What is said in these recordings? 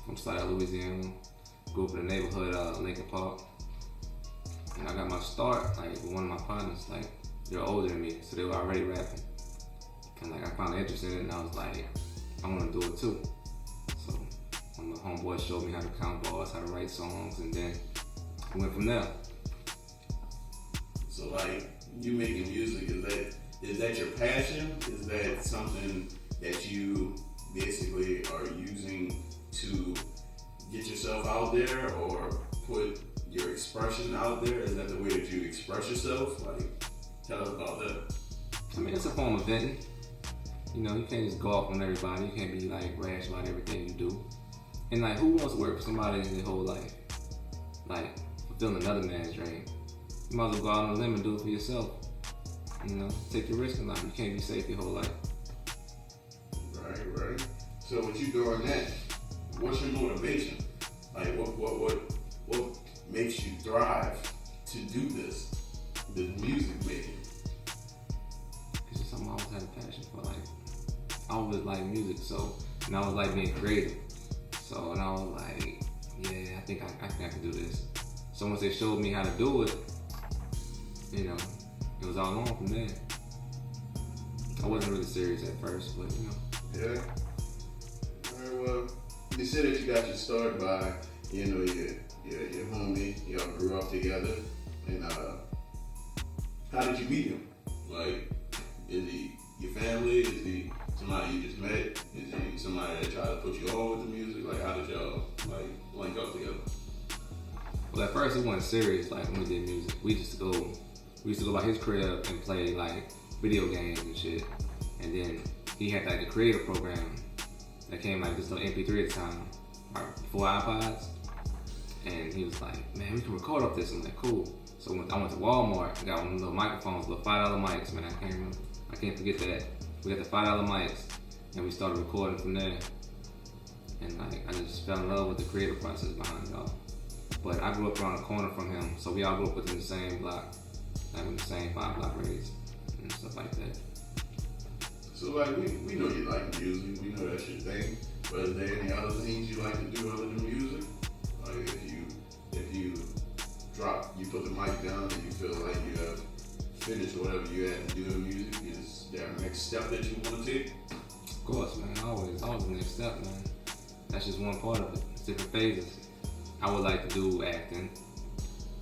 from Slide, Louisiana. Grew up in the neighborhood, Lincoln Park. And I got my start like with one of my partners. Like they're older than me, so they were already rapping. And like I found an interest in it, and I was like, I want to do it too. So one of my homeboys showed me how to count bars, how to write songs, and then we went from there. So like you making music, is that your passion? Is that something that you basically are using to get yourself out there or put your expression out there? Is that the way that you express yourself? Like, tell us about that. I mean, it's a form of venting. You know, you can't just go off on everybody. You can't be like rash about everything you do. And like, who wants to work for somebody their whole life? Like, fulfilling another man's dream. You might as well go out on a limb and do it for yourself. You know, take your risk in life. You can't be safe your whole life. Right. So with you doing that, what's your motivation? Like, what makes you thrive to do this music making? It's just something I always had a passion for. Like, I always liked music, so, and I always like being creative. So, and I was like, yeah, I think I can do this. So once they showed me how to do it, you know, it was all on from there. I wasn't really serious at first, but you know. Yeah. Alright, well, you said that you got your start by, you know, your homie, y'all grew up together, and how did you meet him? Like, is he your family? Is he somebody you just met? Is he somebody that tried to put you on with the music? Like, how did y'all like link up together? Well, at first it wasn't serious. Like when we did music, we used to go by his crib and play like video games and shit. And then he had like a creator program that came like this little MP3 at the time, like 4 iPods. And he was like, man, we can record off this. I'm like, cool. So I went to Walmart and got one of the little microphones, little $5 mics, man. I can't forget that. We got the $5 mics and we started recording from there. And like, I just fell in love with the creative process behind it all. But I grew up around the corner from him, so we all grew up within the same block, like in the same 5-block radius and stuff like that. So like, we know you like music, we know that's your thing, but is there any other things you like to do other than music? Like if you put the mic down and you feel like you have finished whatever you had to do in music, is there a next step that you want to take? Of course, man, always the next step, man. That's just one part of it, it's different phases. I would like to do acting.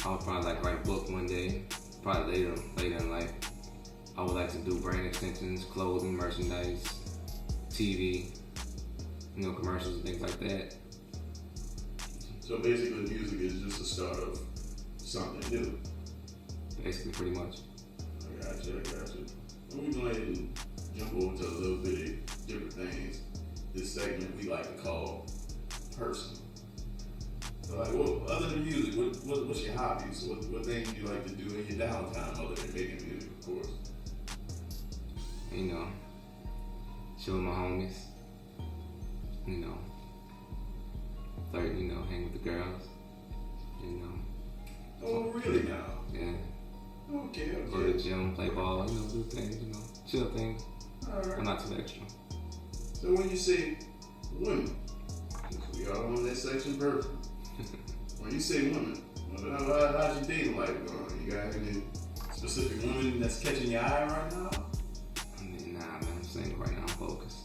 I would probably like to write a book one day, probably later in life. I would like to do brand extensions, clothing, merchandise, TV, you know, commercials and things like that. So basically music is just the start of something new. Basically, pretty much. I got you. Well, we're going to go ahead and jump over to a little bit of different things. This segment we like to call personal. So like, well, other than music, what's your hobbies? What things do you like to do in your downtime other than making music, of course? You know, chill with my homies. You know, flirt, you know, hang with the girls. You know. Oh, really now? Yeah. Okay. Go to the gym, play ball, you know, do things, you know, chill things. All right. I'm not too extra. So when you say women, we are on that section person. When you say women, how's your dating life going? You got any specific women that's catching your eye right now? I mean, nah, man, I'm single right now. I'm focused.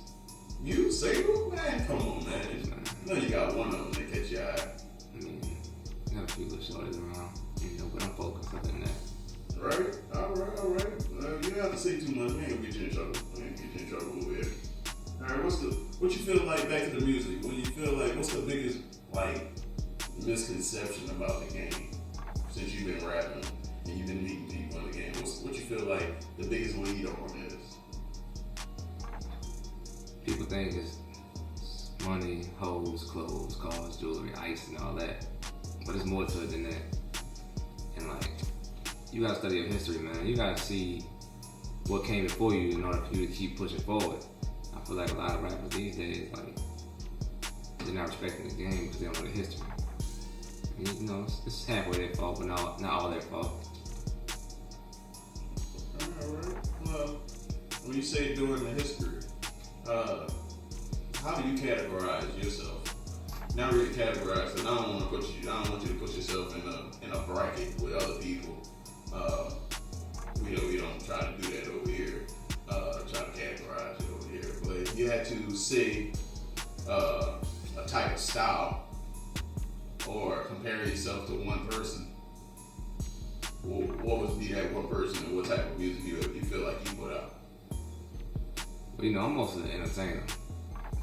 You single? Man, come on, man. You know you got one of them that catch your eye. I mean, I got a few little shorties around, you know, but I'm focused other than that. Right? All right. You don't have to say too much. We ain't gonna get you in trouble. Over here. All right, what you feel like back to the music? When you feel like, what's the biggest, like, misconception about the game since you've been rapping and you've been meeting people in the game? What you feel like the biggest lead on is? People think it's money, hoes, clothes, cars, jewelry, ice, and all that, but it's more to it than that. And like, you gotta study your history, man. You gotta see what came before you in order for you to keep pushing forward. I feel like a lot of rappers these days, like, they're not respecting the game because they don't know the history. And, you know, it's halfway their fault, but not all their fault. Alright. Well, when you say doing the history, how do you categorize yourself? not really categorized, and I don't want you to put yourself in a bracket with other people. We don't try to do that over here. Try to categorize it over here. But if you had to say a type of style or compare yourself to one person, what would be that one person and what type of music you feel like you put out? Well, you know, I'm mostly an entertainer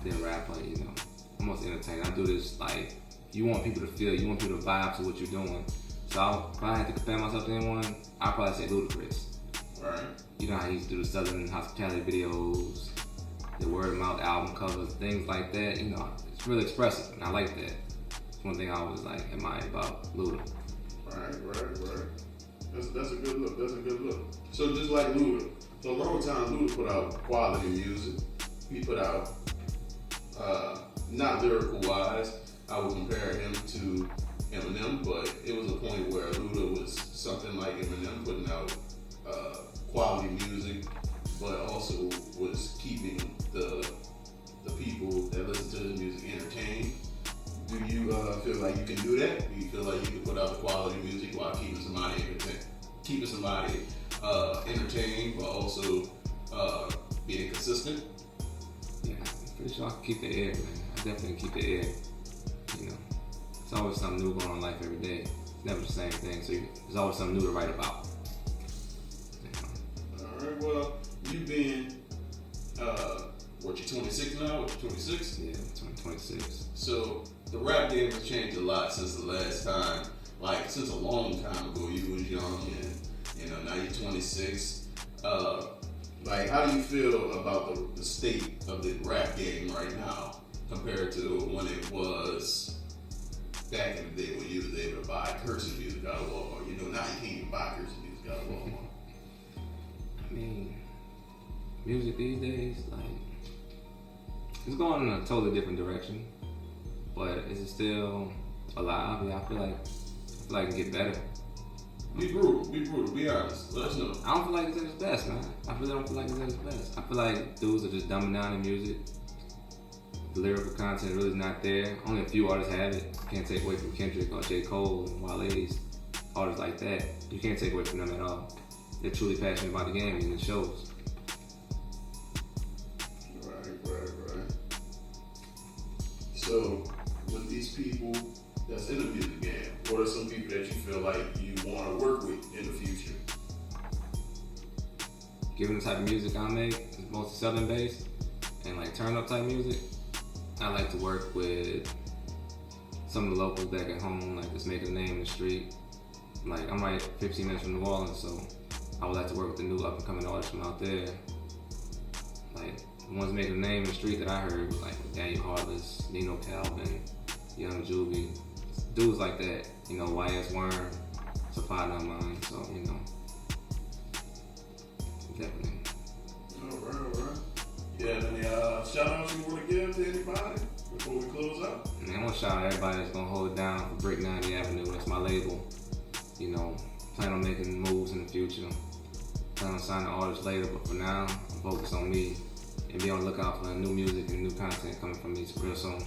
than rapper, you know. I'm mostly an entertainer. I do this like, you want people to feel, you want people to vibe to what you're doing. So if I had to compare myself to anyone, I'd probably say Ludacris. Right. You know how he used to do the Southern hospitality videos, the word of mouth album covers, things like that. You know, it's really expressive, and I like that. It's one thing I always like admired about Luda. Right. That's a good look. That's a good look. So just like Luda, for a long time Luda put out quality music. He put out, not lyrical wise, I would compare him to Eminem, but it was a point where Luda was something like Eminem, putting out quality music, but also was keeping the people that listen to his music entertained. Do you feel like you can do that? Do you feel like you can put out the quality music while keeping somebody entertained, but also being consistent? Yeah, I'm pretty sure I can keep the air, man. I definitely keep the air. You know, it's always something new going on in life every day. It's never the same thing, so there's always something new to write about. Alright, well, you've been, you're 26 now? What, 26? Yeah, 26. So, the rap game has changed a lot since the last time. Like, since a long time ago, you was young and, now you're 26. Like, how do you feel about the state of the rap game right now compared to when it was back in the day when you was able to buy cursing music out of Walmart? You know, now you can't even buy cursing music out of Walmart. I mean, music these days, like, it's going in a totally different direction. But is it still alive? Yeah, I feel like it can get better. Be brutal, be honest. Let us know. I don't feel like it's at its best, man. I really don't feel like it's at its best. I feel like dudes are just dumbing down the music. The lyrical content really is not there. Only a few artists have it. Can't take away from Kendrick or J. Cole and Wale's, artists like that. You can't take away from them at all. They're truly passionate about the game and it shows. Right. So, with these people that's in the music game, what are some people that you feel like you want to work with in the future? Given the type of music I make, it's mostly southern based and like turn up type music, I like to work with some of the locals back at home, like just making a name in the street. Like I'm right 15 minutes from New Orleans, so I would like to work with the new up and coming artists from out there. Like the ones making a name in the street that I heard was like Daniel Heartless, Nino Calvin, Young Juvie, dudes like that. You know, YS Worm, Supply Not Mine. So definitely. All right. Yeah, any shout outs you want to give to anybody before we close out? Man, I want to shout out everybody that's gonna hold it down for Brick 90 Avenue. That's my label. You know, plan on making moves in the future. Plan on signing artists later, but for now, I'm focused on me and be on the lookout for new music and new content coming from me real soon.